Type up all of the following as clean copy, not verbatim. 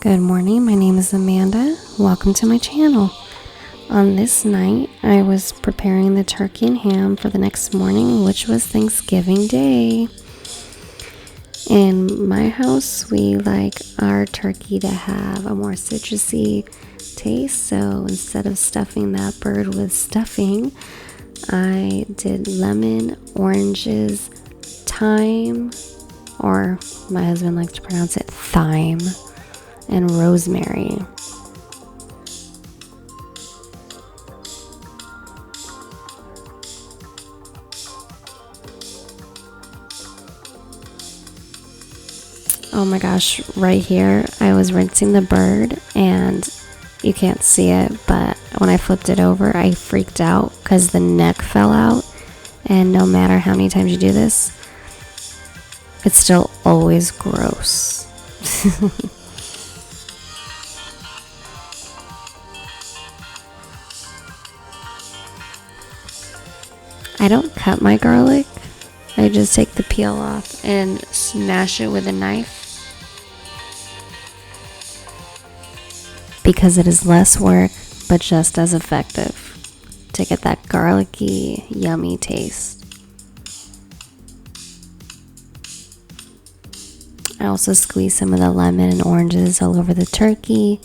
Good morning, my name is Amanda. Welcome to my channel. On this night, I was preparing the turkey and ham for the next morning, which was Thanksgiving Day. In my house, we like our turkey to have a more citrusy taste, so instead of stuffing that bird with stuffing, I did lemon, oranges, thyme, or my husband likes to pronounce it thyme, and rosemary. Oh my gosh, right here I was rinsing the bird and you can't see it, but when I flipped it over I freaked out because the neck fell out, and no matter how many times you do this, it's still always gross. I don't cut my garlic. I just take the peel off and smash it with a knife because it is less work but just as effective to get that garlicky, yummy taste. I also squeeze some of the lemon and oranges all over the turkey,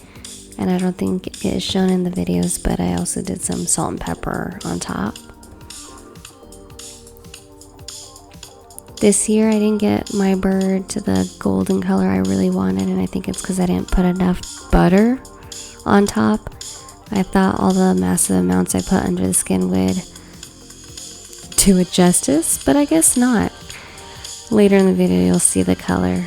and I don't think it is shown in the videos, but I also did some salt and pepper on top. This year I didn't get my bird to the golden color I really wanted, and I think it's because I didn't put enough butter on top. I thought all the massive amounts I put under the skin would do it justice, but I guess not. Later in the video you'll see the color.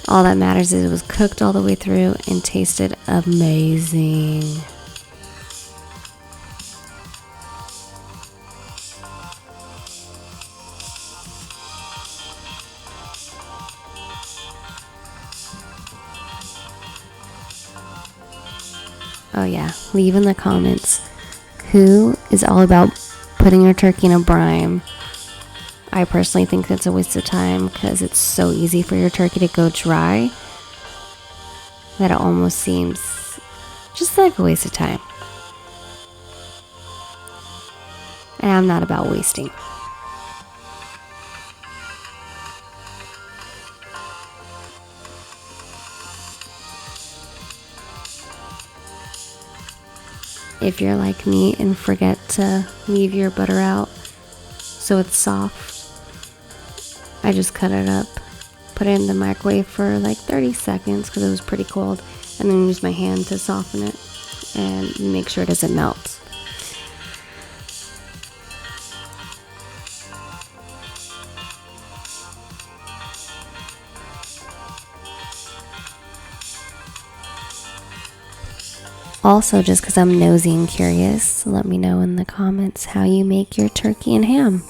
All that matters is it was cooked all the way through and tasted amazing. Oh yeah, leave in the comments who is all about putting your turkey in a brine. I personally think that's a waste of time because it's so easy for your turkey to go dry that it almost seems just like a waste of time. And I'm not about wasting. If you're like me and forget to leave your butter out so it's soft, I just cut it up, put it in the microwave for like 30 seconds because it was pretty cold, and then use my hand to soften it and make sure it doesn't melt. Also, just because I'm nosy and curious, let me know in the comments how you make your turkey and ham.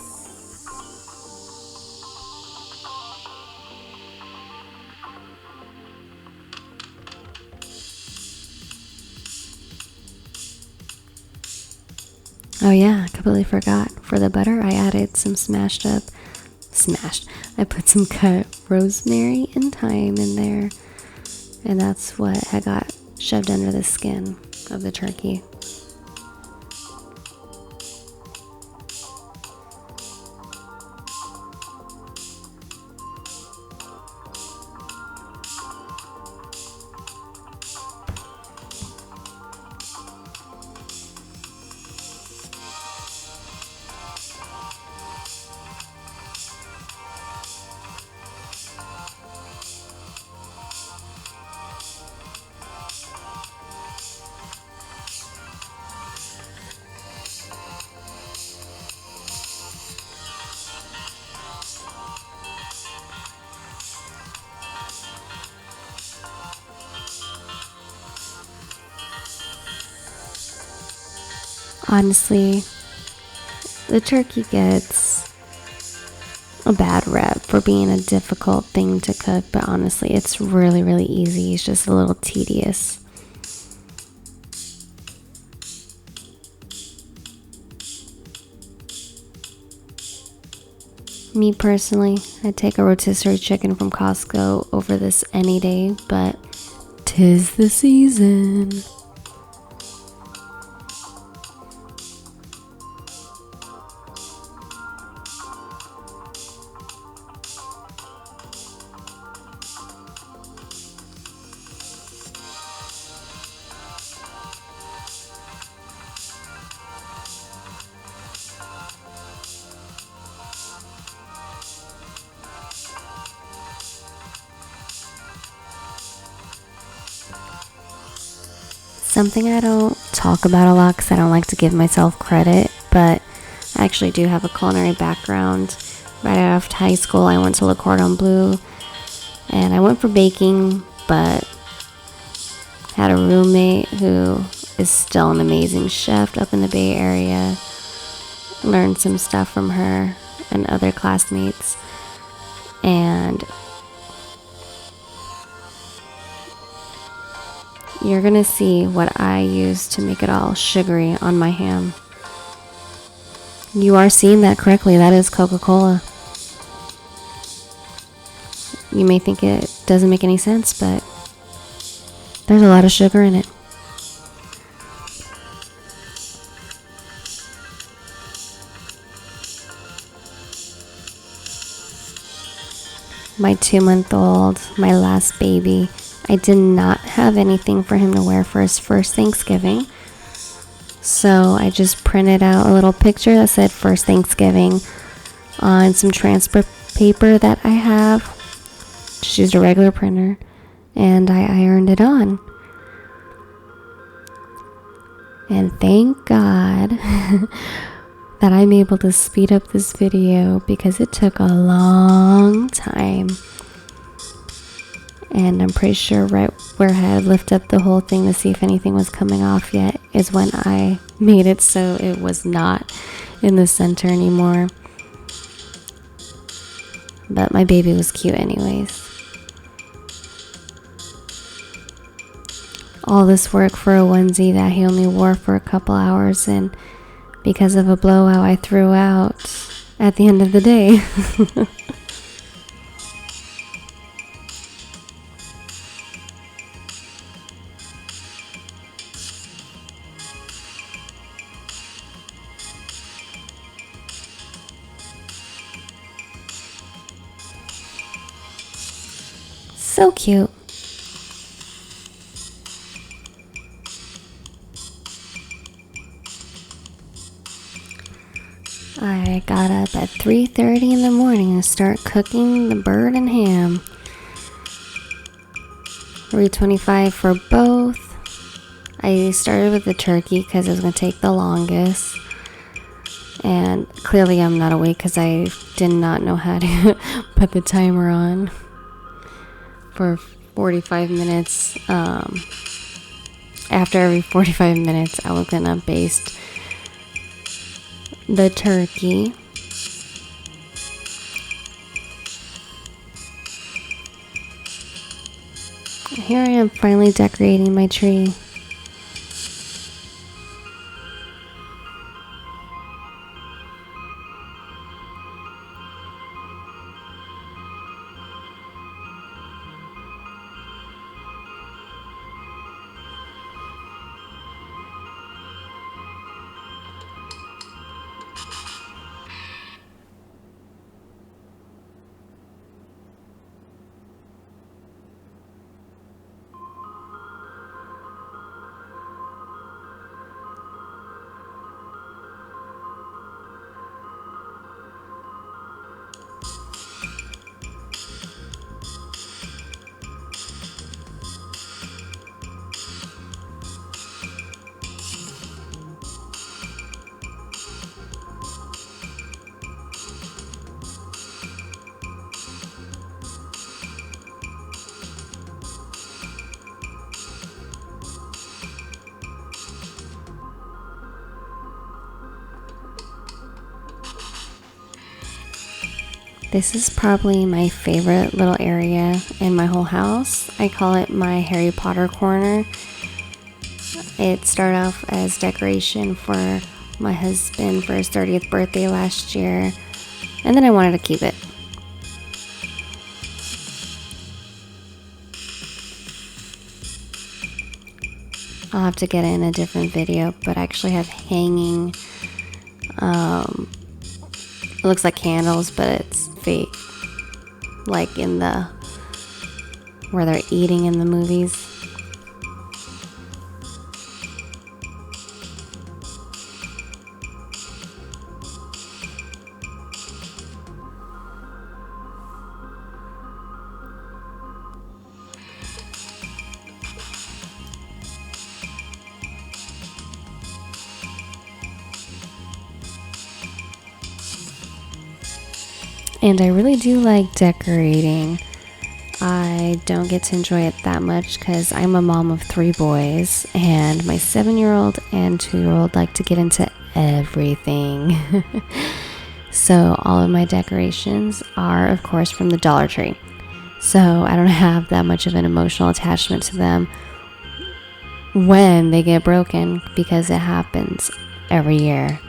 Oh yeah, I completely forgot. For the butter, I added some I put some cut rosemary and thyme in there, and that's what I got shoved under the skin of the turkey. Honestly, the turkey gets a bad rep for being a difficult thing to cook, but honestly, it's really, really easy. It's just a little tedious. Me personally, I'd take a rotisserie chicken from Costco over this any day, but 'Tis the season. Something I don't talk about a lot because I don't like to give myself credit, but I actually do have a culinary background. Right out of high school, I went to Le Cordon Bleu, and I went for baking, but had a roommate who is still an amazing chef up in the Bay Area. Learned some stuff from her and other classmates, and you're gonna see what I use to make it all sugary on my ham. You are seeing that correctly. That is Coca-Cola. You may think it doesn't make any sense, but there's a lot of sugar in it. My 2-month-old, my last baby, I did not have anything for him to wear for his first Thanksgiving. So I just printed out a little picture that said First Thanksgiving on some transfer paper that I have. Just used a regular printer, and I ironed it on. And thank God that I'm able to speed up this video because it took a long time. And I'm pretty sure right where I had lifted up the whole thing to see if anything was coming off yet is when I made it so it was not in the center anymore. But my baby was cute anyways. All this work for a onesie that he only wore for a couple hours, and because of a blowout I threw out at the end of the day. So cute. I got up at 3:30 in the morning to start cooking the bird and ham. $3.25 for both. I started with the turkey because it was going to take the longest. And clearly I'm not awake because I did not know how to put the timer on for 45 minutes. After every 45 minutes, I was going to baste the turkey. Here I am finally decorating my tree. This is probably my favorite little area in my whole house. I call it my Harry Potter corner. It started off as decoration for my husband for his 30th birthday last year, and then I wanted to keep it. I'll have to get it in a different video, but I actually have hanging, it looks like candles, but it's fake, like in the, where they're eating in the movies. And I really do like decorating. I don't get to enjoy it that much because I'm a mom of 3 boys, and my 7-year-old and 2-year-old like to get into everything. So all of my decorations are, of course, from the Dollar Tree. So I don't have that much of an emotional attachment to them when they get broken, because it happens every year.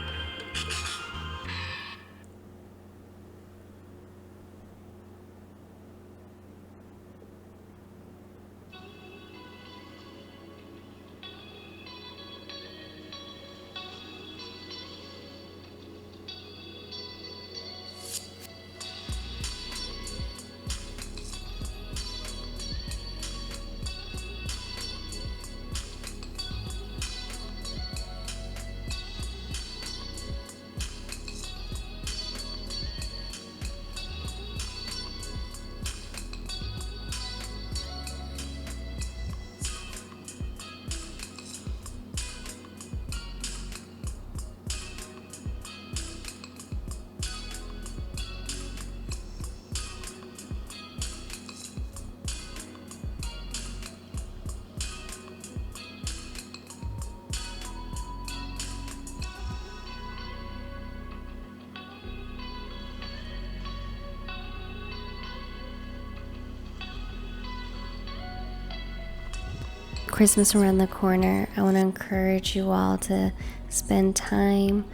Christmas around the corner, I want to encourage you all to spend time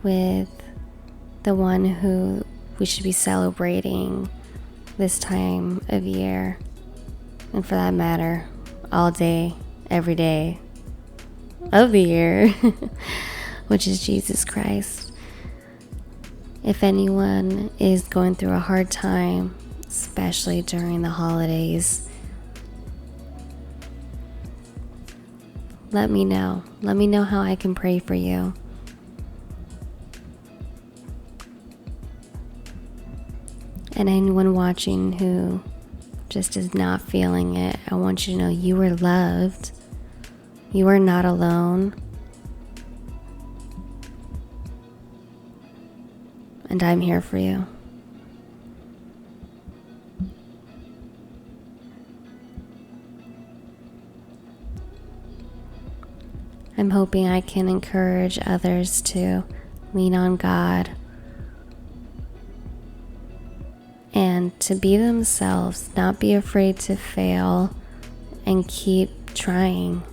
with the one who we should be celebrating this time of year, and for that matter, all day, every day of the year, which is Jesus Christ. If anyone is going through a hard time, especially during the holidays, let me know. Let me know how I can pray for you. And anyone watching who just is not feeling it, I want you to know you are loved. You are not alone. And I'm here for you. I'm hoping I can encourage others to lean on God and to be themselves, not be afraid to fail, and keep trying.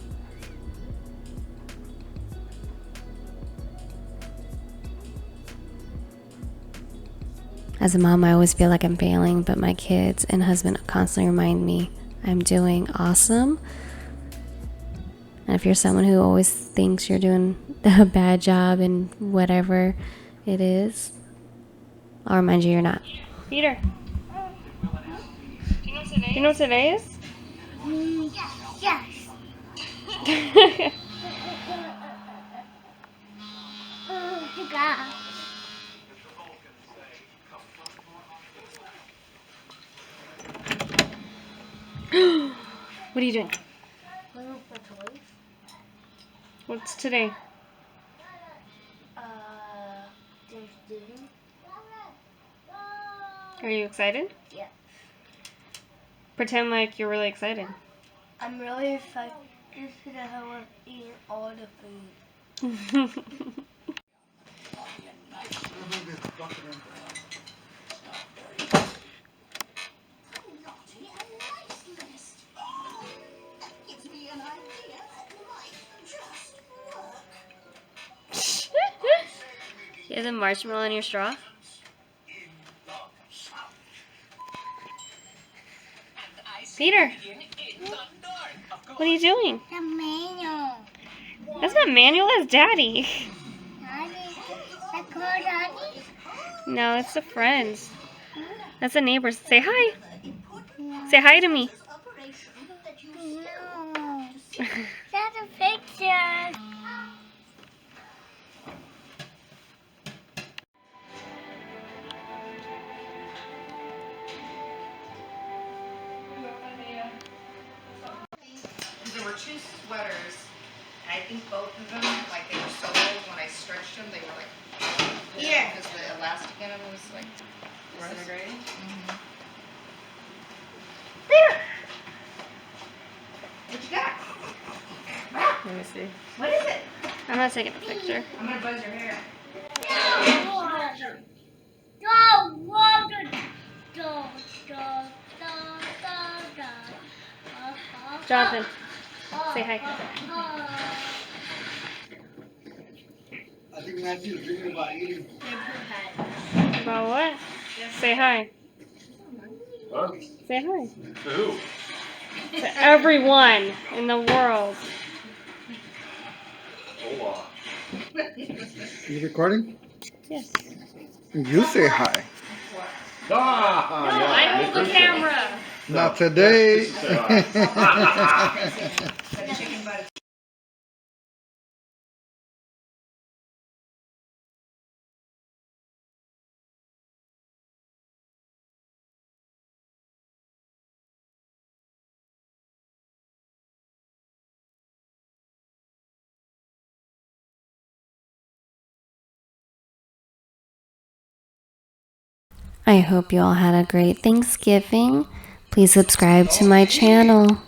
As a mom, I always feel like I'm failing, but my kids and husband constantly remind me I'm doing awesome. And if you're someone who always thinks you're doing a bad job in whatever it is, I'll remind you you're not. Peter, do you know what today is? Yes. Oh, God. What are you doing? Looking for toys. What's today? Thanksgiving. Are you excited? Yeah. Pretend like you're really excited. I'm really excited because I want to eat all the food. You have the marshmallow in your straw? Peter, what are you doing? The mayo. That's not Manuel, that's Daddy. Daddy? I call Daddy? No, it's the friends. That's the neighbors. Say hi. Say hi to me. No. That's a picture. There were two sweaters, and I think both of them, like they were so old, when I stretched them, they were like, yeah, because the elastic in them was like disintegrating. There! What you got? Let me see. What is it? I'm not taking a picture. I'm gonna buzz your hair. Jonathan, say hi. I think Matthew's dreaming about eating. About what? Say hi. Huh? Say hi. To who? To everyone in the world. Hola. You recording? Yes. You say hi. Ah, No, yeah, I hold the Christian. camera. Not today. Say hi. That chicken butter. I hope you all had a great Thanksgiving. Please subscribe to my channel.